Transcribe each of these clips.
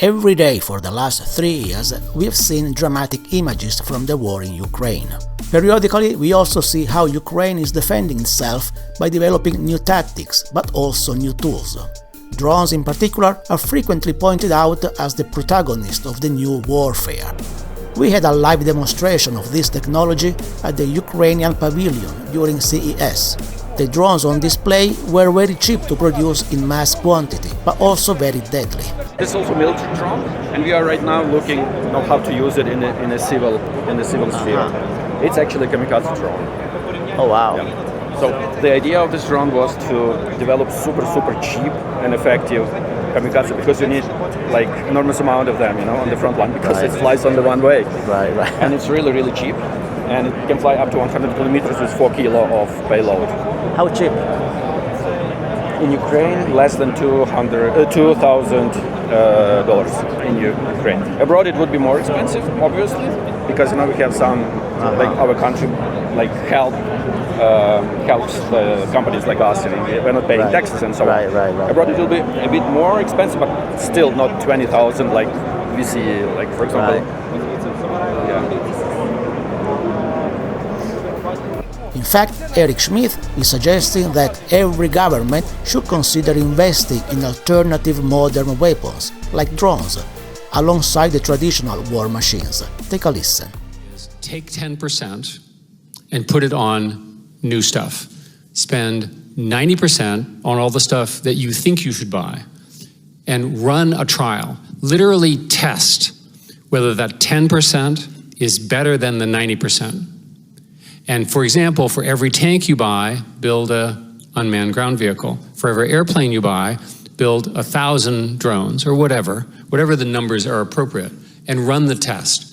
Every day for the last 3 years, we've seen dramatic images from the war in Ukraine. Periodically, we also see how Ukraine is defending itself by developing new tactics, but also new tools. Drones in particular are frequently pointed out as the protagonist of the new warfare. We had a live demonstration of this technology at the Ukrainian pavilion during CES. The drones on display were very cheap to produce in mass quantity, but also very deadly. This is also a military drone, and we are right now looking how to use it in a civil sphere. It's actually a kamikaze drone. Oh wow! Yeah. So the idea of this drone was to develop super cheap and effective kamikaze, because you need like enormous amount of them, on the front line, because it flies on the one way. Right. And it's really cheap, and it can fly up to 100 kilometers with 4 kilo of payload. How cheap? In Ukraine, less than $2,000 in Ukraine. Abroad, it would be more expensive, obviously, because we have some like our country helps companies like us, we're not paying taxes and so on. Right. Abroad, it will be a bit more expensive, but still not 20,000 like we see, like for example. In fact, Eric Schmidt is suggesting that every government should consider investing in alternative modern weapons, like drones, alongside the traditional war machines. Take a listen. Take 10% and put it on new stuff. Spend 90% on all the stuff that you think you should buy and run a trial. Literally test whether that 10% is better than the 90%. And for example, for every tank you buy, build an unmanned ground vehicle. For every airplane you buy, build 1,000 drones or whatever the numbers are appropriate, and run the test.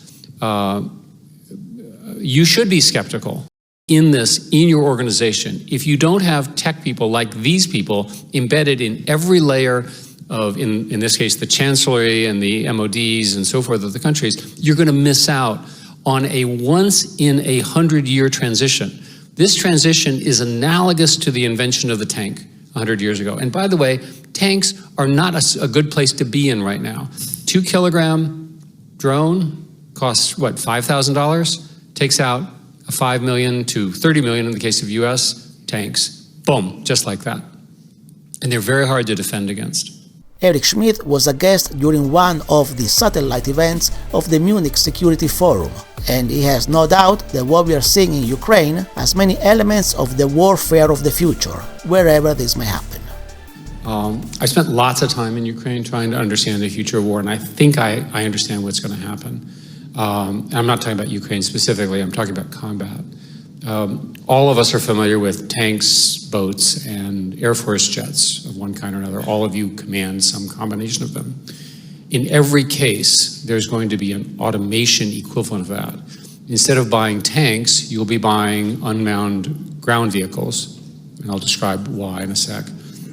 You should be skeptical in your organization. If you don't have tech people like these people embedded in every layer of, in this case, the Chancellery and the MODs and so forth of the countries, you're going to miss out on a once-in-a-100-year transition. This transition is analogous to the invention of the tank 100 years ago. And by the way, tanks are not a good place to be in right now. 2-kilogram drone costs, what, $5,000? Takes out a 5 million to 30 million in the case of US tanks. Boom, just like that. And they're very hard to defend against. Eric Schmidt was a guest during one of the satellite events of the Munich Security Forum, and he has no doubt that what we are seeing in Ukraine has many elements of the warfare of the future, wherever this may happen. I spent lots of time in Ukraine trying to understand the future of war, and I think I understand what's going to happen. I'm not talking about Ukraine specifically, I'm talking about combat. All of us are familiar with tanks, boats, and Air Force jets of one kind or another. All of you command some combination of them. In every case, there's going to be an automation equivalent of that. Instead of buying tanks, you'll be buying unmanned ground vehicles, and I'll describe why in a sec.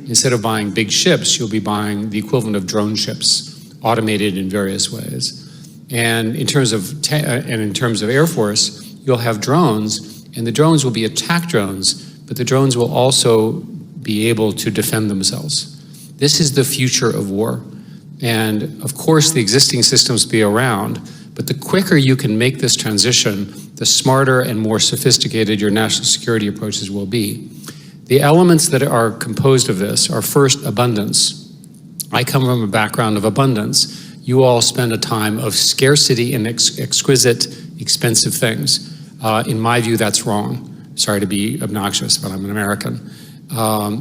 Instead of buying big ships, you'll be buying the equivalent of drone ships, automated in various ways. And in terms of Air Force, you'll have drones, and the drones will be attack drones, but the drones will also be able to defend themselves. This is the future of war. And of course, the existing systems be around, but the quicker you can make this transition, the smarter and more sophisticated your national security approaches will be. The elements that are composed of this are first abundance. I come from a background of abundance. You all spend a time of scarcity and exquisite, expensive things. In my view, that's wrong. Sorry to be obnoxious, but I'm an American.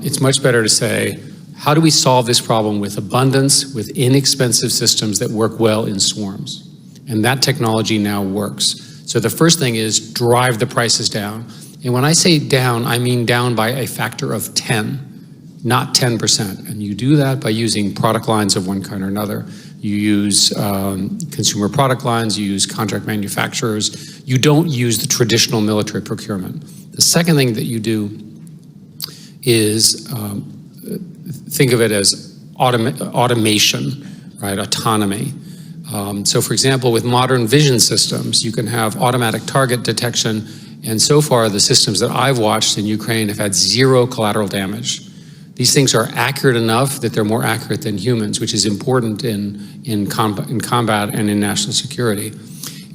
It's much better to say, how do we solve this problem with abundance, with inexpensive systems that work well in swarms? And that technology now works. So the first thing is drive the prices down. And when I say down, I mean down by a factor of 10, not 10%. And you do that by using product lines of one kind or another. You use consumer product lines, you use contract manufacturers, you don't use the traditional military procurement. The second thing that you do is think of it as automation, right? Autonomy. So for example, with modern vision systems, you can have automatic target detection, and so far the systems that I've watched in Ukraine have had zero collateral damage. These things are accurate enough that they're more accurate than humans, which is important in combat and in national security.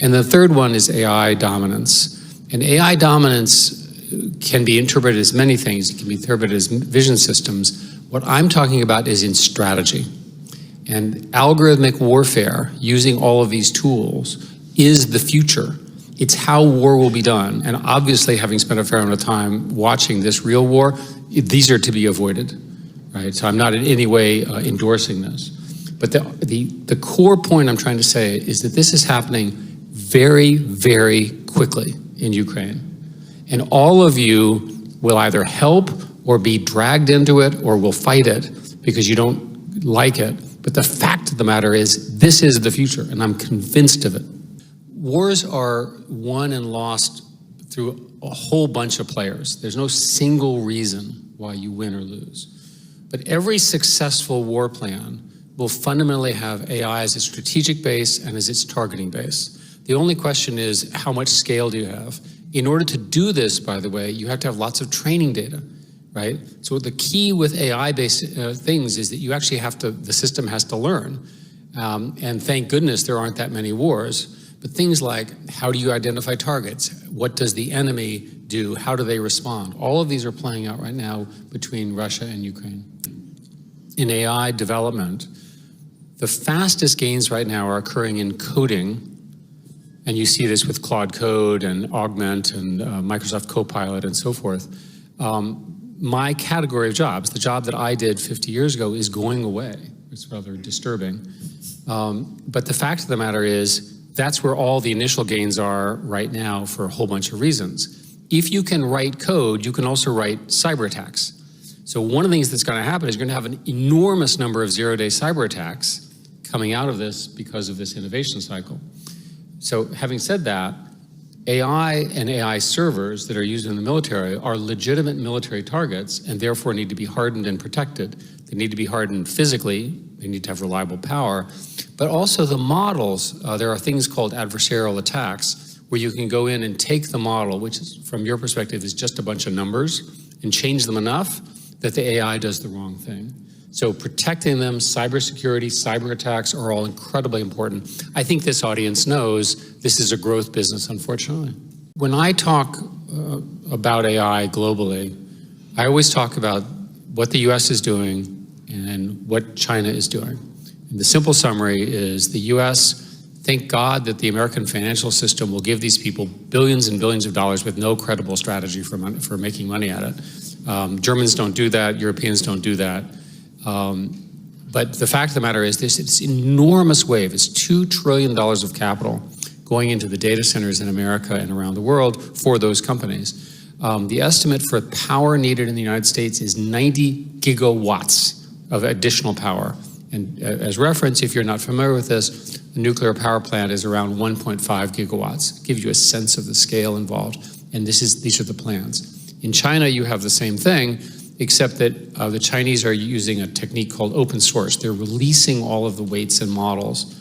And the third one is AI dominance. And AI dominance can be interpreted as many things. It can be interpreted as vision systems. What I'm talking about is in strategy. And algorithmic warfare, using all of these tools, is the future. It's how war will be done. And obviously, having spent a fair amount of time watching this real war, these are to be avoided, right? So I'm not in any way endorsing this. But the core point I'm trying to say is that this is happening very, very quickly in Ukraine. And all of you will either help or be dragged into it or will fight it because you don't like it. But the fact of the matter is, this is the future, and I'm convinced of it. Wars are won and lost through a whole bunch of players. There's no single reason why you win or lose. But every successful war plan will fundamentally have AI as its strategic base and as its targeting base. The only question is, how much scale do you have? In order to do this, by the way, you have to have lots of training data, right? So the key with AI-based things is that you actually have to, the system has to learn. And thank goodness there aren't that many wars. But things like, how do you identify targets? What does the enemy do? How do they respond? All of these are playing out right now between Russia and Ukraine. In AI development, the fastest gains right now are occurring in coding. And you see this with Claude Code and Augment and Microsoft Copilot and so forth. My category of jobs, the job that I did 50 years ago, is going away. It's rather disturbing. But the fact of the matter is, that's where all the initial gains are right now for a whole bunch of reasons. If you can write code, you can also write cyber attacks. So one of the things that's going to happen is you're going to have an enormous number of zero-day cyber attacks coming out of this because of this innovation cycle. So having said that, AI and AI servers that are used in the military are legitimate military targets and therefore need to be hardened and protected. They need to be hardened physically. They need to have reliable power. But also the models, there are things called adversarial attacks where you can go in and take the model, which is, from your perspective, is just a bunch of numbers, and change them enough that the AI does the wrong thing. So protecting them, cybersecurity, cyber attacks are all incredibly important. I think this audience knows this is a growth business, unfortunately. When I talk about AI globally, I always talk about what the US is doing and what China is doing. And the simple summary is the US, thank God that the American financial system will give these people billions and billions of dollars with no credible strategy for making money at it. Germans don't do that, Europeans don't do that. But the fact of the matter is this enormous wave, it's $2 trillion of capital going into the data centers in America and around the world for those companies. The estimate for power needed in the United States is 90 gigawatts of additional power. And as reference, if you're not familiar with this, the nuclear power plant is around 1.5 gigawatts. It gives you a sense of the scale involved. And these are the plans. In China, you have the same thing, except that the Chinese are using a technique called open source. They're releasing all of the weights and models,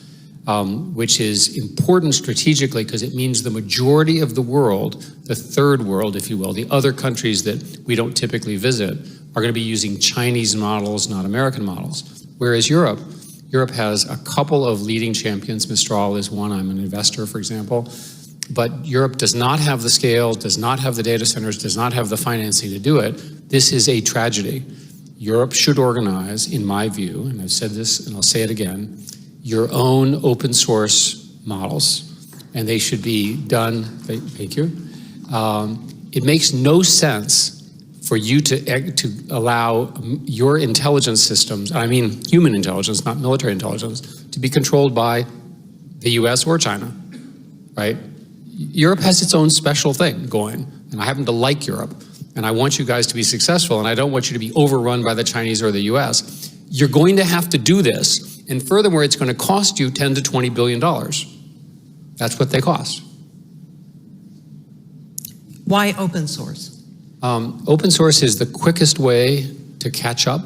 which is important strategically because it means the majority of the world, the third world, if you will, the other countries that we don't typically visit, are going to be using Chinese models, not American models. Whereas Europe has a couple of leading champions. Mistral is one. I'm an investor, for example. But Europe does not have the scale, does not have the data centers, does not have the financing to do it. This is a tragedy. Europe should organize, in my view, and I've said this and I'll say it again, your own open source models. And they should be done, thank you. It makes no sense for you to allow your intelligence systems, I mean human intelligence, not military intelligence, to be controlled by the US or China, right? Europe has its own special thing going, and I happen to like Europe, and I want you guys to be successful, and I don't want you to be overrun by the Chinese or the US. You're going to have to do this, and furthermore, it's going to cost you $10 to $20 billion. That's what they cost. Why open source? Open source is the quickest way to catch up.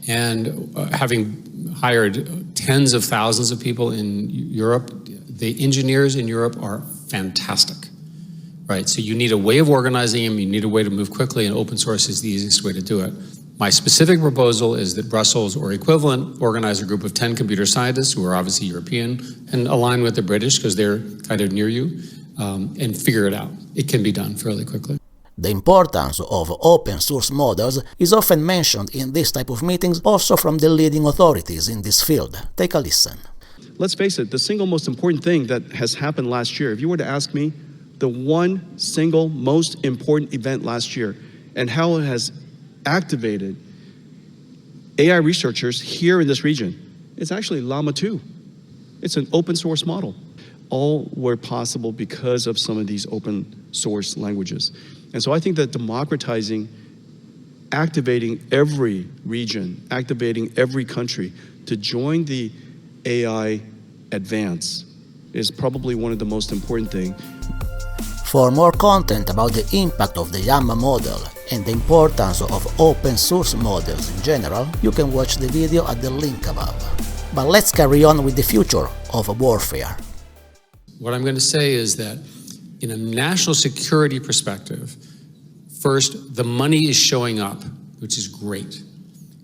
And having hired tens of thousands of people in Europe, the engineers in Europe are fantastic. right? So you need a way of organizing them, you need a way to move quickly, and open source is the easiest way to do it. My specific proposal is that Brussels or equivalent organize a group of 10 computer scientists who are obviously European and align with the British because they're kind of near you, and figure it out. It can be done fairly quickly. The importance of open source models is often mentioned in this type of meetings also from the leading authorities in this field. Take a listen. Let's face it, the single most important thing that has happened last year, if you were to ask me, the one single most important event last year and how it has activated AI researchers here in this region, it's actually Llama 2. It's an open source model. All were possible because of some of these open source languages. And so I think that democratizing, activating every region, activating every country to join the AI advance is probably one of the most important things. For more content about the impact of the Llama model and the importance of open source models in general, you can watch the video at the link above. But let's carry on with the future of warfare. What I'm going to say is that in a national security perspective, first, the money is showing up, which is great.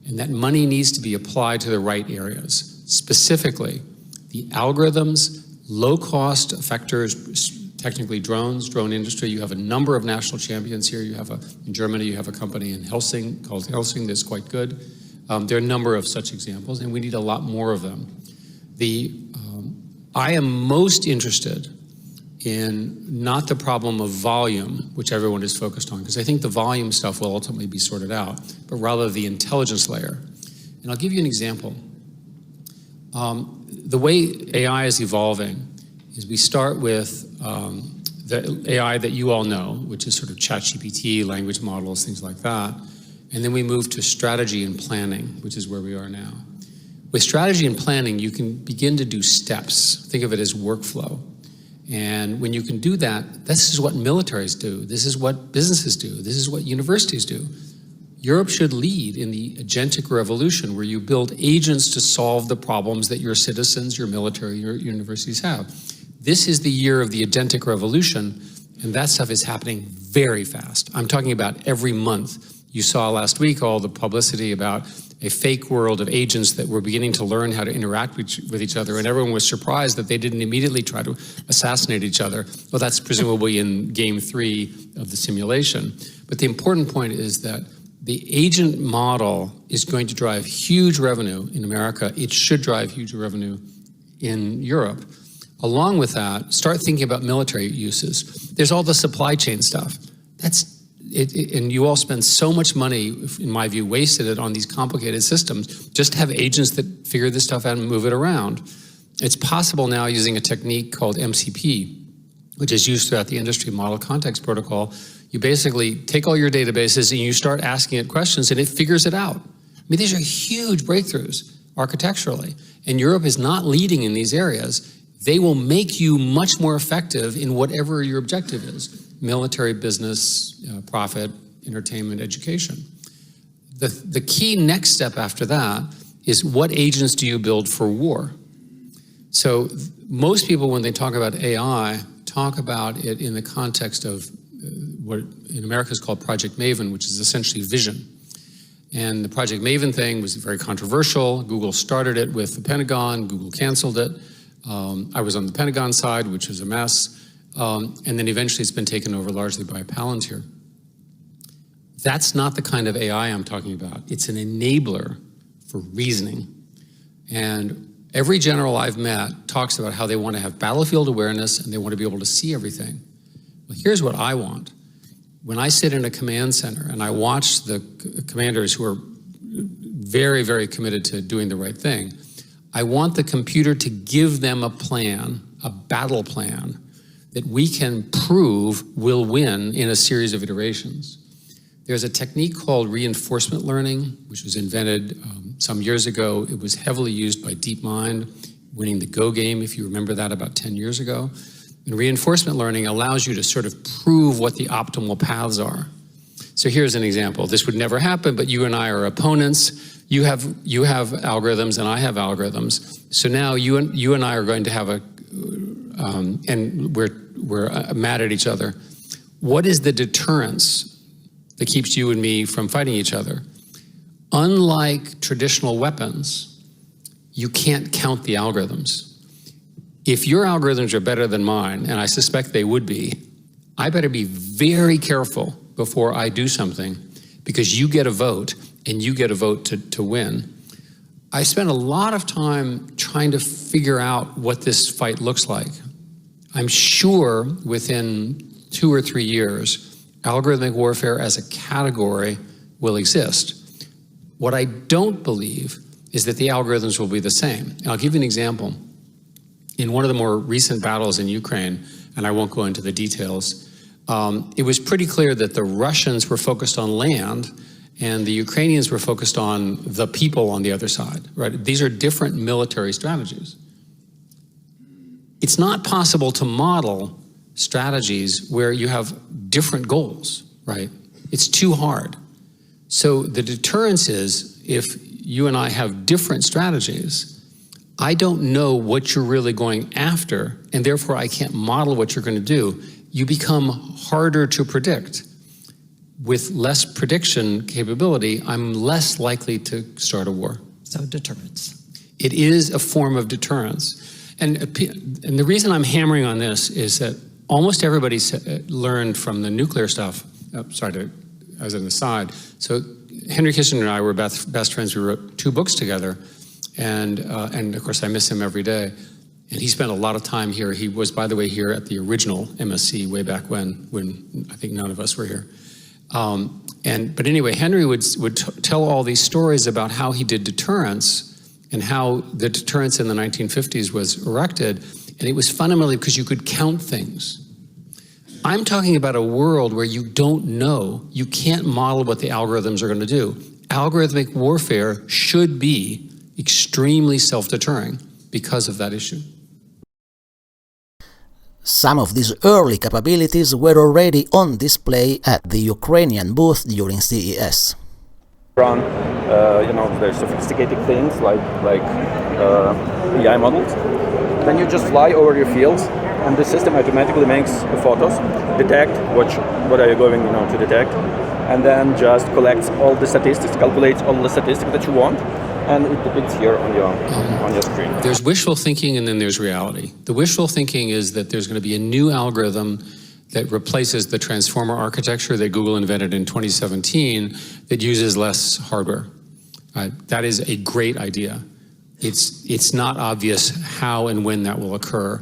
And that money needs to be applied to the right areas. Specifically, the algorithms, low-cost effectors, technically drones, drone industry. You have a number of national champions here. In Germany, you have a company in Helsing called Helsing that's quite good. There are a number of such examples, and we need a lot more of them. I am most interested in not the problem of volume, which everyone is focused on, because I think the volume stuff will ultimately be sorted out, but rather the intelligence layer. And I'll give you an example. The way AI is evolving is we start with the AI that you all know, which is sort of ChatGPT, language models, things like that. And then we move to strategy and planning, which is where we are now. With strategy and planning, you can begin to do steps. Think of it as workflow. And when you can do that, this is what militaries do. This is what businesses do. This is what universities do. Europe should lead in the agentic revolution, where you build agents to solve the problems that your citizens, your military, your universities have. This is the year of the agentic revolution, and that stuff is happening very fast. I'm talking about every month. You saw last week all the publicity about a fake world of agents that were beginning to learn how to interact with each other, and everyone was surprised that they didn't immediately try to assassinate each other. Well, that's presumably in game 3 of the simulation. But the important point is that the agent model is going to drive huge revenue in America. It should drive huge revenue in Europe. Along with that, start thinking about military uses. There's all the supply chain stuff. And you all spend so much money, in my view, wasted it on these complicated systems, just to have agents that figure this stuff out and move it around. It's possible now using a technique called MCP, which is used throughout the industry, Model Context Protocol. You basically take all your databases and you start asking it questions and it figures it out. I mean, these are huge breakthroughs architecturally, and Europe is not leading in these areas. They will make you much more effective in whatever your objective is. Military, business, profit, entertainment, education. The key next step after that is, what agents do you build for war? So most people, when they talk about AI, talk about it in the context of what in America is called Project Maven, which is essentially vision. And the Project Maven thing was very controversial. Google started it with the Pentagon. Google canceled it. I was on the Pentagon side, which was a mess. And then eventually it's been taken over largely by Palantir. That's not the kind of AI I'm talking about. It's an enabler for reasoning. And every general I've met talks about how they want to have battlefield awareness and they want to be able to see everything. Well, here's what I want. When I sit in a command center and I watch the commanders who are very, very committed to doing the right thing, I want the computer to give them a plan, a battle plan, that we can prove will win in a series of iterations. There's a technique called reinforcement learning, which was invented some years ago. It was heavily used by DeepMind, winning the Go game, if you remember that, about 10 years ago. And reinforcement learning allows you to sort of prove what the optimal paths are. So here's an example. This would never happen, but you and I are opponents. You have algorithms and I have algorithms. So now you and I are going to have and we're mad at each other. what is the deterrence that keeps you and me from fighting each other? Unlike traditional weapons, you can't count the algorithms. If your algorithms are better than mine, and I suspect they would be, I better be very careful before I do something, because you get a vote and you get a vote to win. I spent a lot of time trying to figure out what this fight looks like. I'm sure within 2 or 3 years, algorithmic warfare as a category will exist. What I don't believe is that the algorithms will be the same. And I'll give you an example. In one of the more recent battles in Ukraine, and I won't go into the details, it was pretty clear that the Russians were focused on land and the Ukrainians were focused on the people on the other side, right? These are different military strategies. It's not possible to model strategies where you have different goals, right? It's too hard. So the deterrence is, if you and I have different strategies, I don't know what you're really going after, and therefore I can't model what you're going to do. You become harder to predict. With less prediction capability, I'm less likely to start a war. So deterrence. It is a form of deterrence. And the reason I'm hammering on this is that almost everybody learned from the nuclear stuff. As an aside. So Henry Kissinger and I were best friends. We wrote 2 books together. And of course, I miss him every day. And he spent a lot of time here. He was, by the way, here at the original MSC way back when I think none of us were here. But anyway, Henry would tell all these stories about how he did deterrence and how the deterrence in the 1950s was erected. And it was fundamentally because you could count things. I'm talking about a world where you don't know, you can't model what the algorithms are going to do. Algorithmic warfare should be extremely self-deterring because of that issue. Some of these early capabilities were already on display at the Ukrainian booth during CES. Run, the sophisticated things like AI models. Then you just fly over your fields, and the system automatically makes photos, detect what are you going to detect, and then just collects all the statistics, calculates all the statistics that you want, and it depicts here on your screen. There's wishful thinking and then there's reality. The wishful thinking is that there's going to be a new algorithm that replaces the transformer architecture that Google invented in 2017 that uses less hardware. That is a great idea. It's not obvious how and when that will occur.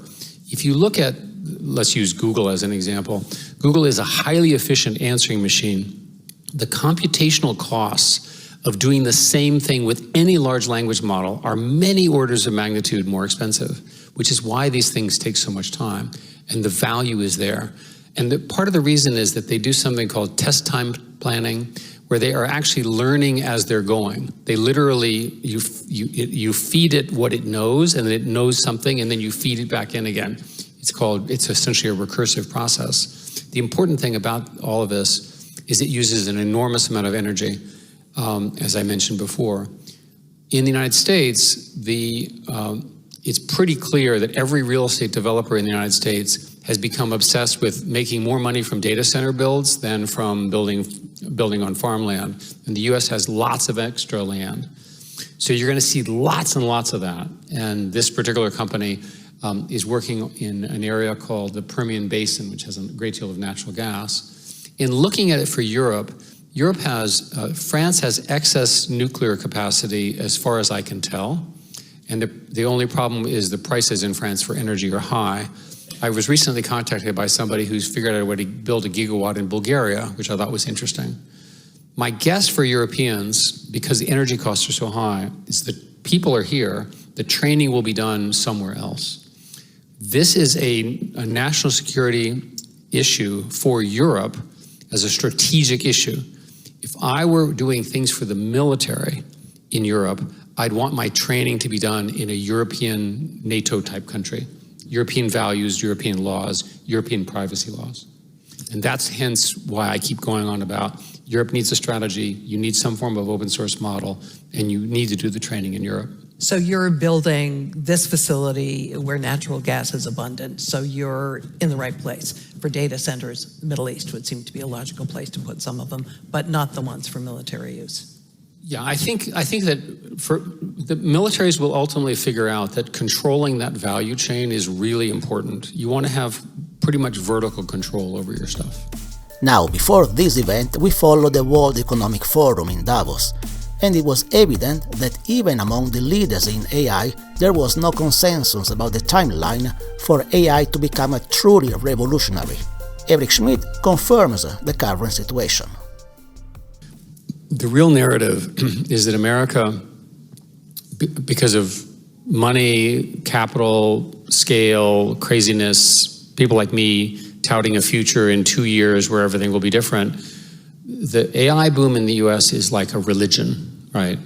If you look at, let's use Google as an example. Google is a highly efficient answering machine. The computational costs of doing the same thing with any large language model are many orders of magnitude more expensive, which is why these things take so much time, and the value is there. And part of the reason is that they do something called test time planning, where they are actually learning as they're going. They literally, you feed it what it knows, and then it knows something, and then you feed it back in again. It's essentially a recursive process. The important thing about all of this is it uses an enormous amount of energy, as I mentioned before. In the United States, it's pretty clear that every real estate developer in the United States has become obsessed with making more money from data center builds than from building on farmland. And the US has lots of extra land. So you're going to see lots and lots of that. And this particular company is working in an area called the Permian Basin, which has a great deal of natural gas. In looking at it for Europe France has excess nuclear capacity as far as I can tell. And the only problem is the prices in France for energy are high. I was recently contacted by somebody who's figured out a way to build a gigawatt in Bulgaria, which I thought was interesting. My guess for Europeans, because the energy costs are so high, is that people are here, the training will be done somewhere else. This is a national security issue for Europe as a strategic issue. If I were doing things for the military in Europe, I'd want my training to be done in a European NATO-type country. European values, European laws, European privacy laws. And that's hence why I keep going on about Europe needs a strategy, you need some form of open source model, and you need to do the training in Europe. So you're building this facility where natural gas is abundant, so you're in the right place. For data centers, the Middle East would seem to be a logical place to put some of them, but not the ones for military use. Yeah, I think that for the militaries will ultimately figure out that controlling that value chain is really important. You want to have pretty much vertical control over your stuff. Now, before this event, we followed the World Economic Forum in Davos, and it was evident that even among the leaders in AI, there was no consensus about the timeline for AI to become a truly revolutionary. Eric Schmidt confirms the current situation. The real narrative is that America, because of money, capital, scale, craziness, people like me touting a future in 2 years where everything will be different, the AI boom in the US is like a religion, right?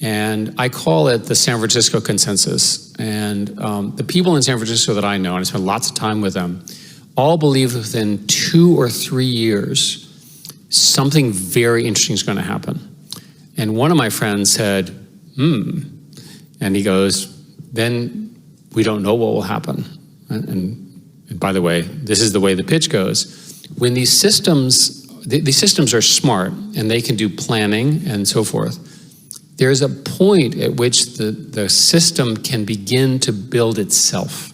And I call it the San Francisco consensus. And the people in San Francisco that I know, and I spent lots of time with them, all believe within 2 or 3 years, something very interesting is going to happen. And one of my friends said, and he goes, then we don't know what will happen. And by the way, this is the way the pitch goes. When these systems are smart and they can do planning and so forth, there's a point at which the system can begin to build itself.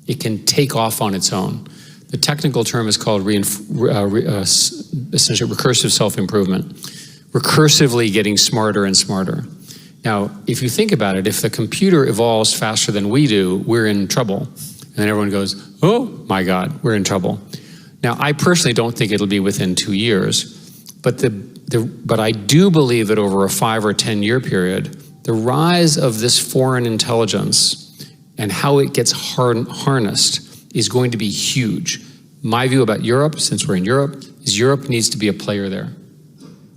It can take off on its own. The technical term is called essentially recursive self-improvement, recursively getting smarter and smarter. Now, if you think about it, if the computer evolves faster than we do, we're in trouble. And then everyone goes, oh my God, we're in trouble. Now, I personally don't think it'll be within 2 years, but I do believe that over a 5 or 10 year period, the rise of this foreign intelligence and how it gets harnessed is going to be huge. My view about Europe, since we're in Europe, is Europe needs to be a player there.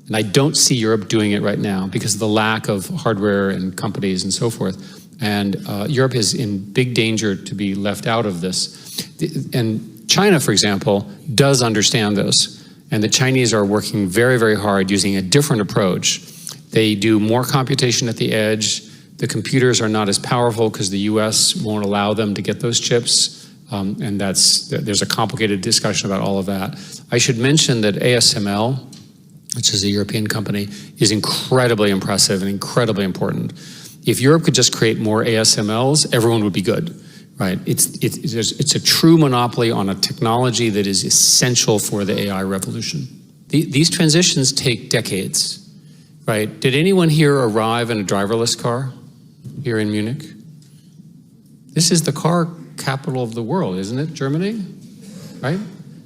And I don't see Europe doing it right now because of the lack of hardware and companies and so forth. And Europe is in big danger to be left out of this. And China, for example, does understand this. And the Chinese are working very, very hard using a different approach. They do more computation at the edge. The computers are not as powerful because the US won't allow them to get those chips. And there's a complicated discussion about all of that. I should mention that ASML, which is a European company, is incredibly impressive and incredibly important. If Europe could just create more ASMLs, everyone would be good, right? It's a true monopoly on a technology that is essential for the AI revolution. These transitions take decades, right? Did anyone here arrive in a driverless car here in Munich? This is the car capital of the world, isn't it? Germany, right?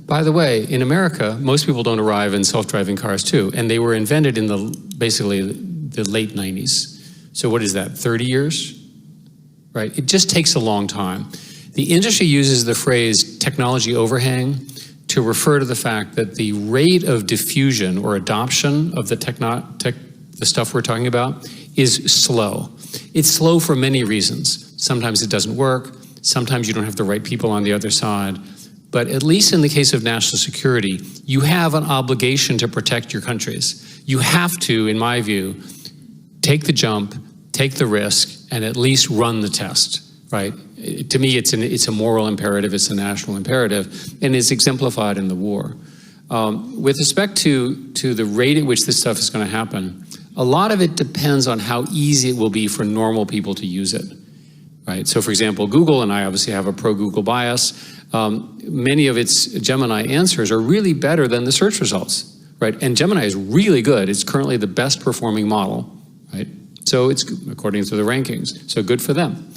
By the way, in America, most people don't arrive in self-driving cars too, and they were invented in basically the late 90s. So what is that, 30 years? Right, it just takes a long time. The industry uses the phrase technology overhang to refer to the fact that the rate of diffusion or adoption of the stuff we're talking about is slow. It's slow for many reasons. Sometimes it doesn't work. Sometimes you don't have the right people on the other side. But at least in the case of national security, you have an obligation to protect your countries. You have to, in my view, take the jump, take the risk, and at least run the test, right? To me, it's a moral imperative, it's a national imperative, and it's exemplified in the war. With respect to the rate at which this stuff is going to happen, a lot of it depends on how easy it will be for normal people to use it, right? So for example, Google, and I obviously have a pro-Google bias, many of its Gemini answers are really better than the search results, right? And Gemini is really good. It's currently the best performing model, right? So it's according to the rankings, so good for them.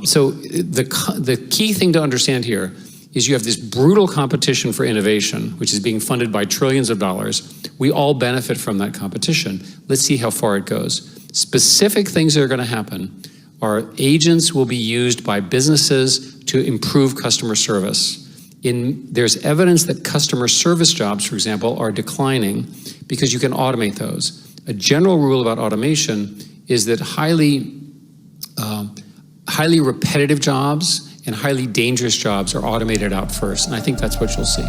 So the key thing to understand here is you have this brutal competition for innovation, which is being funded by trillions of dollars. We all benefit from that competition. Let's see how far it goes. Specific things that are going to happen are agents will be used by businesses to improve customer service. There's evidence that customer service jobs, for example, are declining because you can automate those. A general rule about automation is that highly repetitive jobs and highly dangerous jobs are automated out first, and I think that's what you'll see.